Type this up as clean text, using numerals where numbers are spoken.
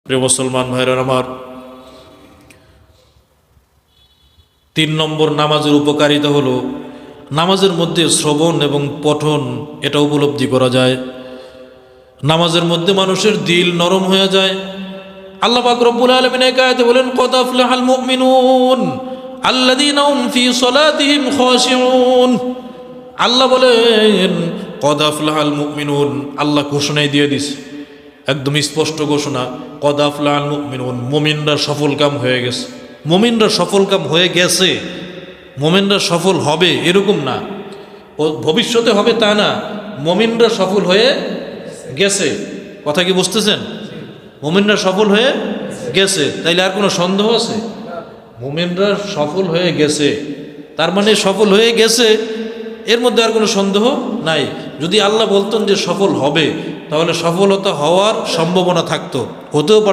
প্রিয় মুসলমান ভাইরা আমার, ৩ নম্বর নামাজের উপকারিতা হলো নামাজের মধ্যে শ্রবণ এবং পঠন এটা উপলব্ধি করা যায়। নামাজের মধ্যে মানুষের দিল নরম হয়ে যায়। আল্লাহ পাক রব্বুল আলামিন এই আয়াতে বলেন, কদ আফলাহাল মুমিনুন আল্লাযীনা হুম ফী সালাতিহিম খাশিউন। আল্লাহ বলেন কদ আফলাহাল মুমিনুন, আল্লাহ ঘোষণাই দিয়ে দিছে, একদম স্পষ্ট ঘোষণা, কদ আফলাহাল মুমিনুন, মুমিনরা সফলকাম হয়ে গেছে। মুমিনরা সফলকাম হয়ে গেছে, মুমিনরা সফল হবে এরকম না, ও ভবিষ্যতে হবে তা না, মুমিনরা সফল হয়ে গেছে। কথা কি বুঝতেছেন? মুমিনরা সফল হয়ে গেছে, তাইলে আর কোনো সন্দেহ আছে? মুমিনরা সফল হয়ে গেছে, তার মানে সফল হয়ে গেছে, এর মধ্যে আর কোনো সন্দেহ নাই। যদি আল্লাহ বলতেন যে সফল হবে, তাহলে সফলতা হওয়ার সম্ভাবনা থাকতো, হতেও পারত।